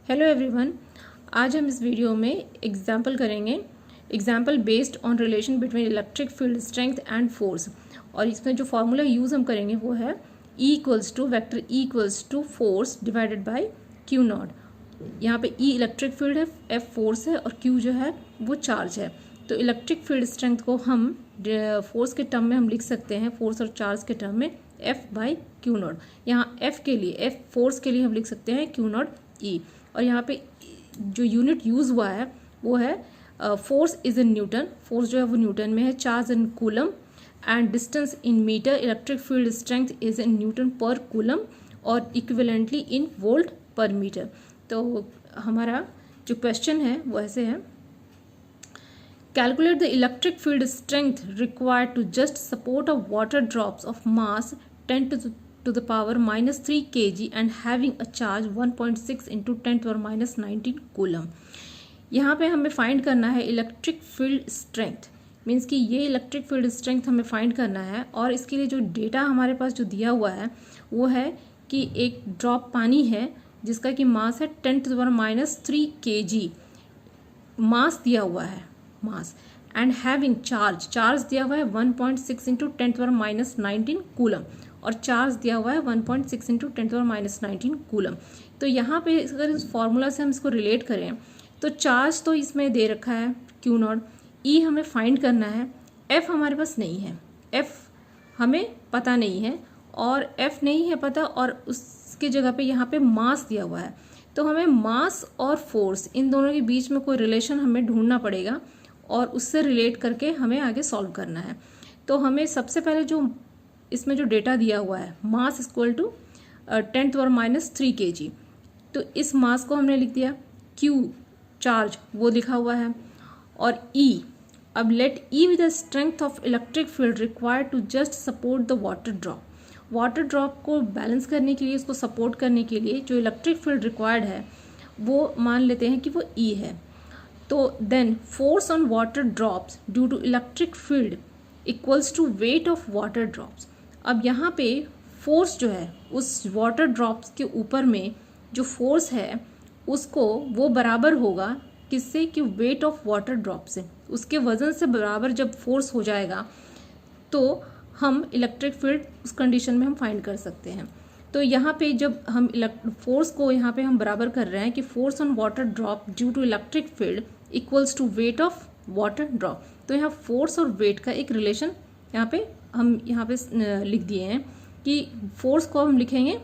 Hello everyone, आज हम इस वीडियो में एग्जाम्पल करेंगे। Example based on relation between electric field strength and force. और इसमें जो फॉर्मूला यूज़ हम करेंगे वो है E equals to vector E equals to force divided by Q nought. यहाँ पे E इलेक्ट्रिक फील्ड है, F फोर्स है और Q जो है वो चार्ज है। तो इलेक्ट्रिक फील्ड स्ट्रेंथ को हम फोर्स के टर्म में हम लिख सकते हैं, फोर्स और चार्ज के टर्म में F बाई Q नॉट। यहाँ F के लिए, F फोर्स के लिए हम लिख सकते हैं Q नॉट E। और यहाँ पे जो यूनिट यूज़ हुआ है वो है force is in newton, force जो है वो न्यूटन में है, charge in coulomb and distance in metre, electric field strength is in newton per coulomb और equivalently in volt per metre. तो हमारा जो क्वेश्चन है वो ऐसे है, calculate the electric field strength required to just support a water drops of mass 10 to the power minus 3 kg and having a charge 1.6 into 10 to the power minus 19 coulomb. यहाँ पे हमें फाइंड करना है electric field strength, means कि ये electric field strength हमें find करना है। और इसके लिए जो डेटा हमारे पास जो दिया हुआ है वो है कि एक ड्रॉप पानी है जिसका कि मास है 10 to the power minus 3 kg, मास दिया हुआ है, मास एंड हैविंग चार्ज दिया हुआ है 1.6 into 10 to the power minus 19 coulomb और चार्ज दिया हुआ है 1.6 into 10 to the power minus 19 coulomb. तो यहाँ पे अगर इस फॉर्मूला से हम इसको रिलेट करें तो चार्ज तो इसमें दे रखा है Q नॉट, E हमें फाइंड करना है, F हमारे पास नहीं है, F हमें पता नहीं है और F नहीं है पता और उसके जगह पे यहाँ पे मास दिया हुआ है। तो हमें मास और फोर्स इन दोनों के बीच में कोई रिलेशन हमें ढूंढना पड़ेगा और उससे रिलेट करके हमें आगे सॉल्व करना है। तो हमें सबसे पहले जो इसमें जो डेटा दिया हुआ है, mass equal to 10 to the power minus 3 kg, तो इस मास को हमने लिख दिया, Q चार्ज वो लिखा हुआ है और E, अब let E with the strength of electric field required to just support the water drop. Water drop को बैलेंस करने के लिए, उसको सपोर्ट करने के लिए जो इलेक्ट्रिक फील्ड रिक्वायर्ड है वो मान लेते हैं कि वो E है। तो then force on water drops due to electric field equals to weight of water drops. अब यहाँ पे फोर्स जो है उस वाटर ड्रॉप्स के ऊपर में जो फोर्स है उसको वो बराबर होगा किससे, कि वेट ऑफ वाटर ड्रॉप से, उसके वजन से बराबर जब फोर्स हो जाएगा तो हम इलेक्ट्रिक फील्ड उस कंडीशन में हम फाइंड कर सकते हैं। तो यहाँ पे जब हम फोर्स को यहाँ पे हम बराबर कर रहे हैं कि force on water drop due to electric field equals to weight of water drop, तो यहाँ फोर्स और वेट का एक रिलेशन हम यहाँ पे लिख दिए हैं कि फोर्स को हम लिखेंगे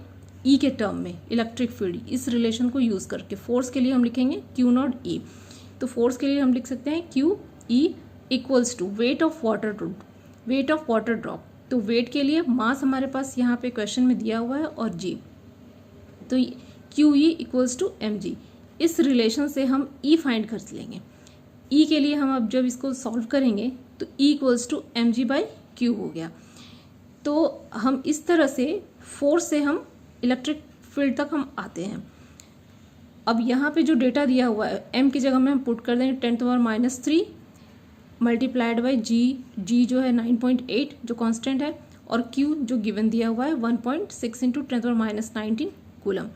E के टर्म में, इलेक्ट्रिक फील्ड इस रिलेशन को यूज़ करके फोर्स के लिए हम लिखेंगे Q नॉट E। तो फोर्स के लिए हम लिख सकते हैं Q E equals to weight of water drop. तो वेट के लिए मास हमारे पास यहाँ पे क्वेश्चन में दिया हुआ है और G, तो QE इक्वल्स टू mg। इस रिलेशन से हम E फाइंड कर लेंगे। E के लिए हम अब जब इसको सॉल्व करेंगे तो E equals to mg by Q हो गया। तो हम इस तरह से फोर्स से हम इलेक्ट्रिक फील्ड तक हम आते हैं। अब यहाँ पे जो डेटा दिया हुआ है m की जगह में हम पुट कर देंगे 10 to the power minus 3 multiplied by g जो है 9.8 जो कांस्टेंट है और Q जो गिवन दिया हुआ है 1.6 into 10 to the power minus 19 coulomb.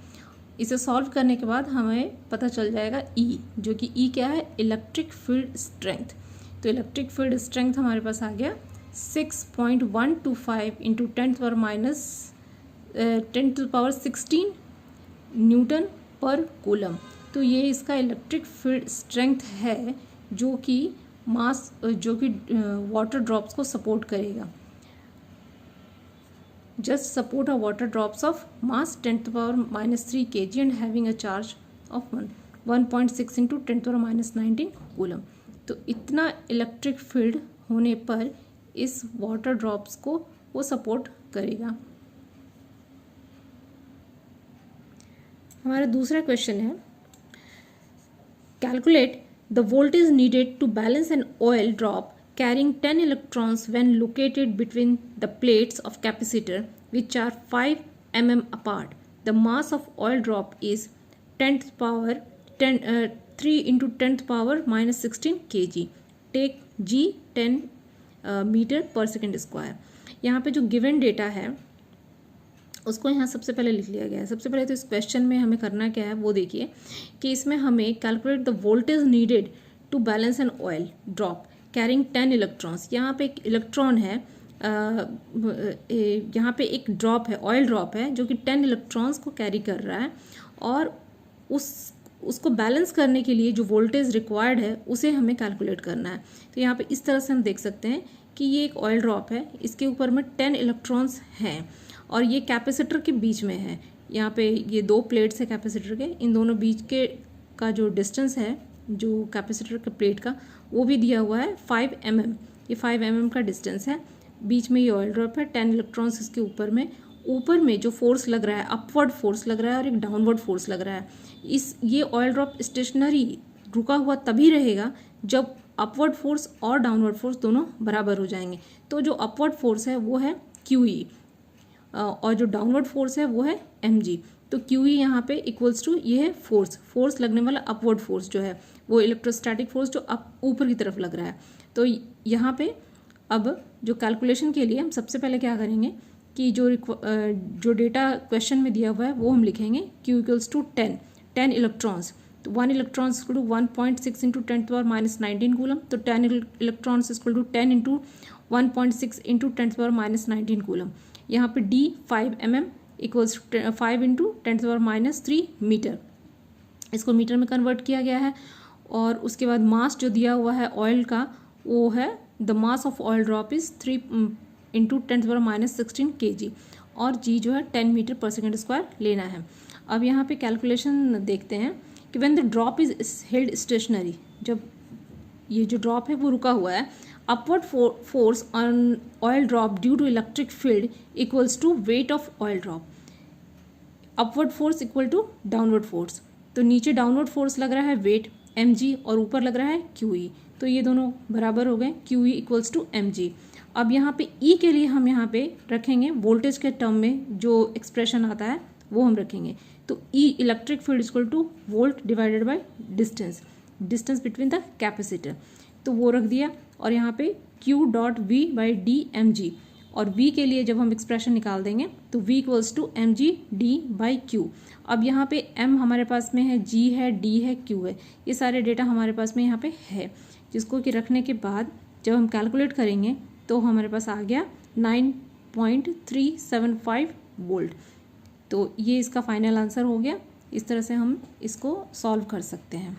इसे सॉल्व करने के बाद हमें पता चल जाएगा E, जो कि E क्या है, इलेक्ट्रिक फील्ड स्ट्रेंथ। तो इलेक्ट्रिक फील्ड स्ट्रेंथ हमारे पास आ गया 6.125 into 10 to the power minus 10 to the power 16 Newton per coulomb. तो ये इसका इलेक्ट्रिक फील्ड स्ट्रेंथ है जो कि मास, जो कि वाटर ड्रॉप्स को सपोर्ट करेगा। Just support a water drops of mass 10 to the power minus 3 kg and having a charge of 1.6 into 10 to the power minus 19 coulomb. तो इतना इलेक्ट्रिक फील्ड होने पर इस वाटर ड्रॉप्स को वो सपोर्ट करेगा। हमारा दूसरा क्वेश्चन है, calculate the voltage needed to balance an oil drop carrying 10 electrons when located between the plates of capacitor which are 5 mm apart. The mass of oil drop is 3 into 10th power minus 16 kg. Take G 10 metre पर second square. यहाँ पे जो given data है उसको यहाँ सबसे पहले लिख लिया गया है। सबसे पहले तो इस क्वेश्चन में हमें करना क्या है वो देखिए कि इसमें हमें calculate the voltage needed to balance an oil drop carrying 10 electrons. यहाँ पे एक इलेक्ट्रॉन है, यहाँ पे एक ड्रॉप है, ऑयल ड्रॉप है जो कि 10 इलेक्ट्रॉन्स को कैरी कर रहा है, और उसको बैलेंस करने के लिए जो वोल्टेज रिक्वायर्ड है उसे हमें कैलकुलेट करना है। तो यहाँ पे इस तरह से हम देख सकते हैं कि ये एक ऑयल ड्रॉप है, इसके ऊपर में 10 इलेक्ट्रॉन्स हैं और ये कैपेसिटर के बीच में है। यहाँ पे ये दो प्लेट्स है कैपेसिटर के, इन दोनों बीच के का जो डिस्टेंस है जो कैपेसिटर के प्लेट का वो भी दिया हुआ है 5 mm। ये 5 mm का डिस्टेंस है, बीच में ये ऑयल ड्रॉप है, 10 इलेक्ट्रॉन्स इसके ऊपर में जो फोर्स लग रहा है, अपवर्ड फोर्स लग रहा है और एक डाउनवर्ड फोर्स लग रहा है। ये ऑयल ड्रॉप स्टेशनरी रुका हुआ तभी रहेगा जब अपवर्ड फोर्स और डाउनवर्ड फोर्स दोनों बराबर हो जाएंगे। तो जो अपवर्ड फोर्स है वो है QE और जो डाउनवर्ड फोर्स है वो है mg। तो QE यहाँ पे इक्वल्स टू ये है फोर्स लगने वाला अपवर्ड फोर्स जो है वो इलेक्ट्रोस्टैटिक फोर्स जो ऊपर की तरफ लग रहा है। तो यहाँ पे अब जो कैलकुलेशन के लिए हम सबसे पहले क्या करेंगे कि जो डेटा क्वेश्चन में दिया हुआ है वो हम लिखेंगे Q इक्वल्स टू 10 इलेक्ट्रॉन्स। तो 1 electrons equal to 1.6 into 10⁻⁻19 coulomb. तो 10 electrons equal to 10 into 1.6 into 10⁻⁻19 coulomb. यहाँ पे D 5 mm equals 5 into 10⁻³ metre, इसको मीटर में कन्वर्ट किया गया है। और उसके बाद मास जो दिया हुआ है ऑयल का वो है the mass of oil drop is 3 into 10⁻16 kg और G जो है 10 मीटर पर सेकेंड स्क्वायर लेना है। अब यहाँ पे कैलकुलेशन देखते हैं कि when the drop is held stationary, जब ये जो ड्रॉप है वो रुका हुआ है, upward force on oil drop due to electric field equals to weight of oil drop. Upward force equal to downward force, तो नीचे डाउनवर्ड फोर्स लग रहा है वेट mg और ऊपर लग रहा है QE, तो ये दोनों बराबर हो गए, QE इक्वल्स टू mg। अब यहाँ पे E के लिए हम यहाँ पे रखेंगे वोल्टेज के टर्म में जो एक्सप्रेशन आता है वो हम रखेंगे। तो E electric field equal two volt divided by distance between the capacitor, तो वो रख दिया। और यहाँ पे Q.V/d mg, और V के लिए जब हम एक्सप्रेशन निकाल देंगे तो V इक्वल्स टू mg/d/q। अब यहाँ पे M हमारे पास में है, G है, D है, Q है, ये सारे डेटा हमारे पास में यहाँ पे है, जिसको कि रखने के बाद जब हम कैलकुलेट करेंगे तो हमारे पास आ गया 9.375 वोल्ट। तो ये इसका फाइनल आंसर हो गया। इस तरह से हम इसको सॉल्व कर सकते हैं।